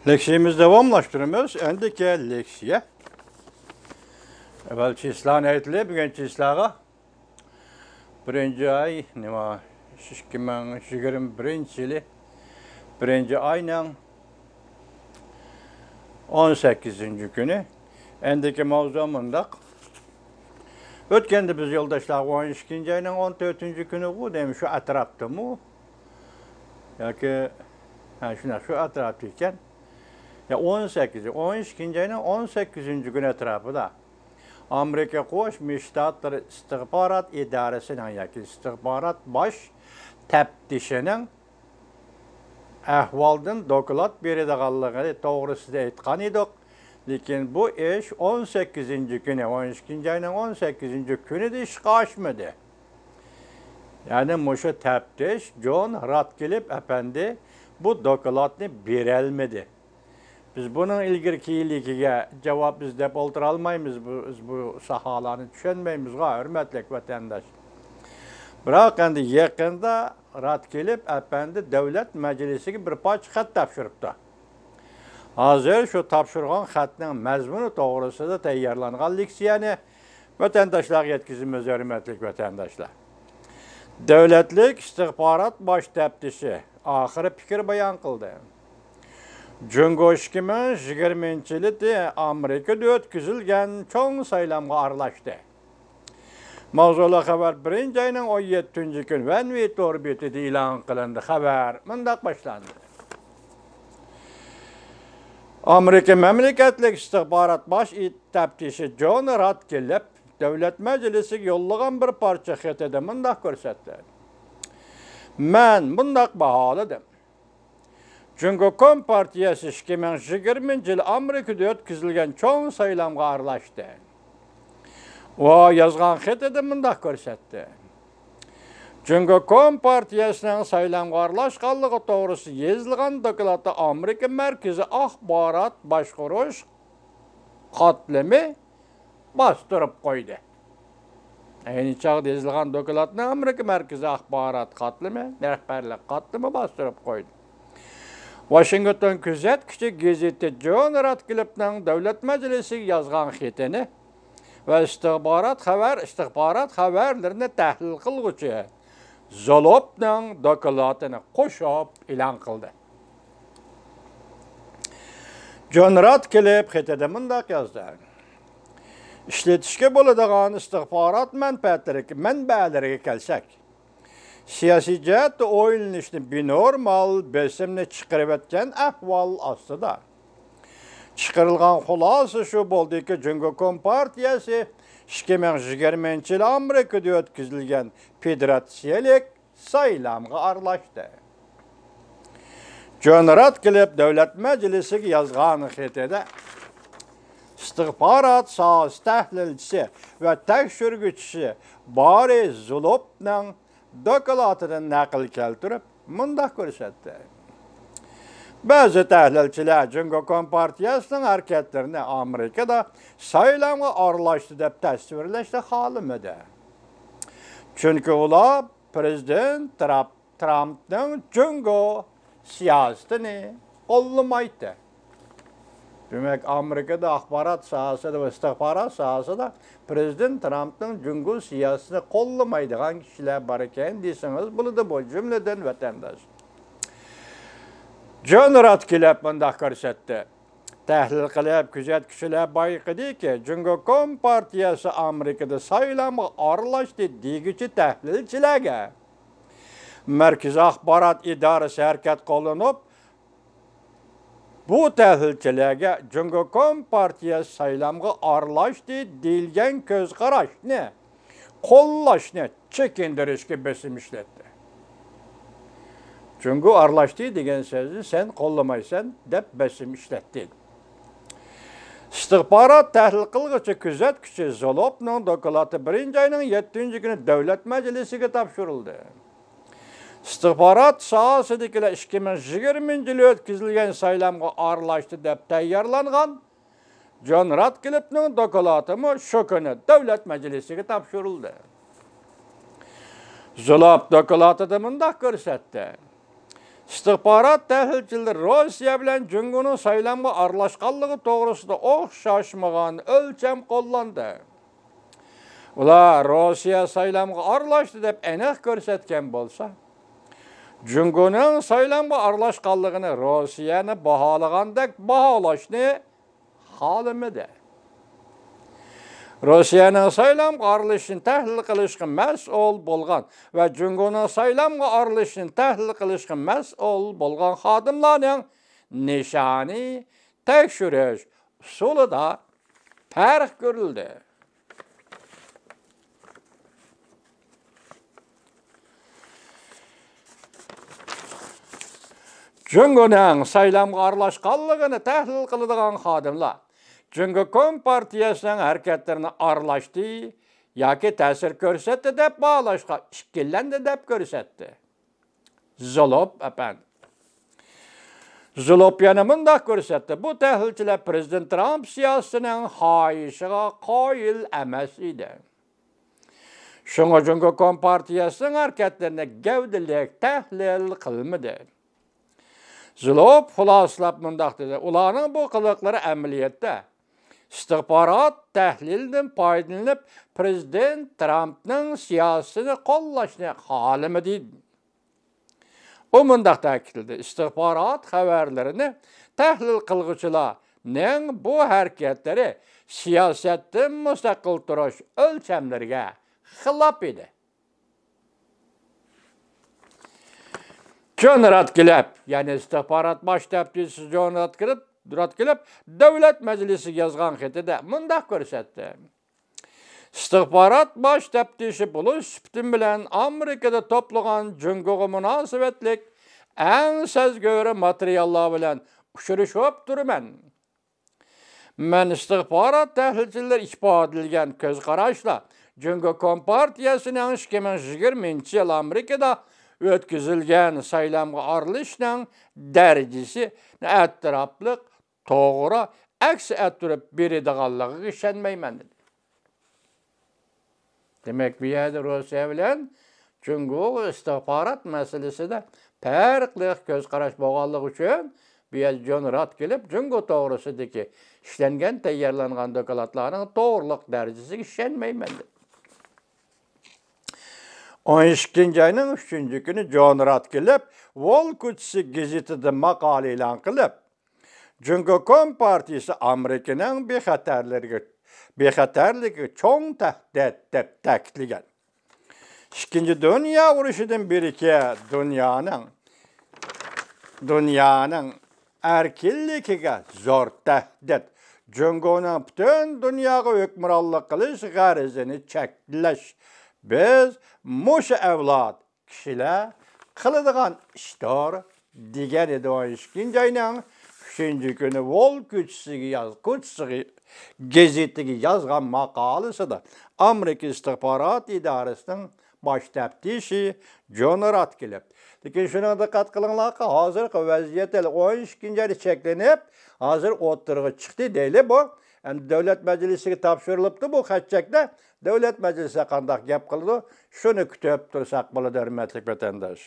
Leksiyimiz devamlaştırıyoruz. Endiki leksiye. Evvel çislan ayetli, bugün çislağa. Birinci ay, nima, 2021 yılı. Birinci ayın 18. günü. Endiki mavzumunda. Ötkende biz yoldaşlar 12. ayın 14. günü bu demiş şu etrafta mı? Ya ki şu etraftayken ya 12. ayın 18. gün etrafı da Amerika Qo'shma Shtatlar istihbarat idorasining yoki istihbarat bosh taftishining ahvoldan doklad beradiganligi to'g'risida aytgan edik. Lekin bu ish 18. kuni, 12. ayning 18. kunida ishga oshmadi. Yani muşu taftish John Ratcliffe efendi bu dokladni berolmadi. Biz bunun ilgirki yiligiga cevap biz dep oltiralmaymiz, bu sahalarni tushunmaymiz, hurmatli vatandosh. Biroq endi yaqinda Ratcliffe efendi davlat majlisiga bir parcha xat topshiribdi. Hozir shu topshirgan xatning mazmuni to'g'risida tayyorlangan leksiyani vatandoshlarga yetkazamiz, hurmatli vatandoshlar. Davlatlik istihbarat bosh taftishi oxiri fikr bayon qildi. Jungo 2020-yilda Amerikada o'tkazilgan cho'ng saylamga aralashdi. Mavzuli xabar 1-ayning 17-kun Vanvit orbitida e'lon qilindi. Xabar mundaq boshlandi. Amerika mamlakatlik istihbarat bosh taftishi John Ratcliffe davlat majlisiga yo'llagan bir parcha xatida mundaq ko'rsatdi. Men mundaq baholadim. Jungo Kompartiyasi 2020-yil Amerikada o'tkazilgan cho'ng saylamga aralashdi. O yozgan xatida mundaq ko'rsatdi. Jungo Kompartiyasining saylamga aralashganligi to'g'risida yozilgan dokladda Amerika Markaziy axborot boshqarish qatlami bostirib qo'ydi. Ayni chog'da yozilgan dokladni Amerika Markaziy axborot qatlami, rahbarlik qatlami bostirib qo'ydi. Washington kuzatuvchi gazeti John Ratcliffe'ning davlat majlisiga yozgan xatini va istihbarat xabarlarini tahlil qilguvchi Zolobning dokladini qo'shib e'lon qildi. John Ratcliffe xatida mundaq yozdi. Ishlatishga bo'ladigan istihbarat manbalariga kelsak, siyosiy jihatda o'ylanishni binormal besimni chiqarayotgan ahvol ostida. Chiqarilgan xulosa shu bo'ldiki, Jungo Kompartiyasi 2020-yil Amerikada o'tkazilgan federatsiyalik saylamga aralashdi. John Ratcliffe davlat majlisiga yozgan xatida istihbarat sohasi tahlilchisi va tekshiruvchisi Boris Zolobning dokladidan naql keltirib, mundaq ko'rsatdi. Ba'zi tahlilchilar Jungo Kompartiyasining harakatlarini Amerikada saylamga aralashdi deb tasvirlashni xohlamadi. Chunki ular prezident Trumpning Jungo siyosatini qo'llamaydi. Demak, Amerikada axborot sohasida va istihbarat sohasida prezident Trumpning Jungo siyosatini qo'llamaydigan kishilar bor ekan desangiz bo'ladi, bu jumladan vatandosh. John Ratcliffe mundaq ko'rsatdi. Tahlil qilib kuzatuvchilar bayqidiki, Jungo Kompartiyasi Amerikada saylamga aralashdi deguchi tahlilchilarga Markaziy axborot idorasi harakat qo'llanib, bu tahlilchilarga Jungo Kompartiyasi saylamga aralashdi deyilgan ko'z qarashni qo'llashni chekindirishga besim ishlatdi. Jungo aralashdi degan so'zni sen qo'llamaysan deb besim ishlatdi. Istihbarat tahlil qilguvchi kuzatuvchi Zolobning doklati 1-ayning 7-kuni davlat majlisiga topshirildi. İstihbarat sahasıdagilar 2020-yil o'tkazilgan saylamga aralashdi deb tayyorlangan John Ratcliffe'ning dokladimi shu kuni davlat majlisiga topshirildi. Zolob dokladida mundaq ko'rsatdi. İstihbarat təhlilçiləri Rusiya bilan Cüngo'nun saylamga aralashganligi to'g'risida o'xshashmagan o'lcham qo'llandi. Ular Rusiya saylamga aralashdi deb aniq ko'rsatgan bo'lsa, Cüngo'nun saylamga aralashganligini Rusiyani baholagandek baholashni xohlamadi. Rusiyaning saylamga aralashishini tahlil qilishga mas'ul bo'lgan va Cüngo'nun saylamga aralashishini tahlil qilishga mas'ul bo'lgan xodimlarning nishoni tekshirish usulida farq ko'rildi. Cüngo'nun saylamga aralashganligini tahlil qiladigan xodimlar Cüngo Kompartiyasining harakatlarini aralashdi yoki ta'sir ko'rsatdi deb baholashga ishkillandi deb ko'rsatdi. Zolop apand. Zolop yana mundaq ko'rsatdi. Bu tahlilchilar Prezident Trump siyosatining xohishiga qoyil emas edi. Shunga Cüngo Kompartiyasining harakatlarini gavdalik tahlil qilmadi. Zolop xulosalab mundaq dedi. Ularning bu qiliqlari amaliyotda istihbarat tahlilidan foydalanib Prezident Trumpning siyosatini qo'llashni xohlamadi. U mundaq ta'kidladi. Istihbarat xabarlarini tahlil qilguvchilarning bu harakatlari siyosatdan mustaqil turish o'lchamlariga xilof edi. John Ratcliffe, yani istihbarat baş təftişçisi John Ratcliffe Davlat Məclisiga yazgan xətində mundaq ko'rsatdi. İstihbarat baş təftişi bo'lish sifatim bilan Amerikada to'plagan Cüngo'ga munosabatlik eng sezgöri materiallar bilan uchrashib turman. Men istihbarat tahlilchilar ifodalagan ko'z qarashla Cüngo Kompartiyasining 2020-yil Amerikada ötküzülgen saylamga aralashishning darajasi atrofliq to'g'ri aks ettirib beradiganligiga ishonmayman dedi. Demek bu yerda Rossiya bilan Cüngo istihbarat masalasida farqli ko'z qarash bo'lganligi uchun bu yerda John Ratcliffe Cüngo to'g'risidagi ishlangan tayyorlangan dokladlarning to'g'riliq darajasiga ishonmayman dedi. 12 ayının 3. günü John Ratcliffe Volkuchsi gazetida maqola e'lon qilib, Cüngo Kompartiyasi Amerikaning bexatarligi cho'ng tahdid deb ta'kidlagan. Ikkinchi dunyo urushidan beriki dunyoning erkinligiga zo'r tahdid, Cüngoning butun dunyoga hukmronlik qilish g'arazini cheklash. Biz musha avlod kishilar qiladigan ishlar degan edi 12 ayning 3 kuni Volkuchsiga gazetiga yozgan maqolasida Amerika istihbarat idorasining bosh taftishi John Ratcliffe. Lekin shuna diqqat qilinglarki, hozirgi vaziyat 12 ayda cheklanib, hozir o'tirg'i chiqdi deyli bu. Davlat Məclisiga topshirilibdi bu xatchakda. Davlat Məclisi qandaq gap qildi, shuni kutib tursak bo'ladi, hurmatli vatandosh.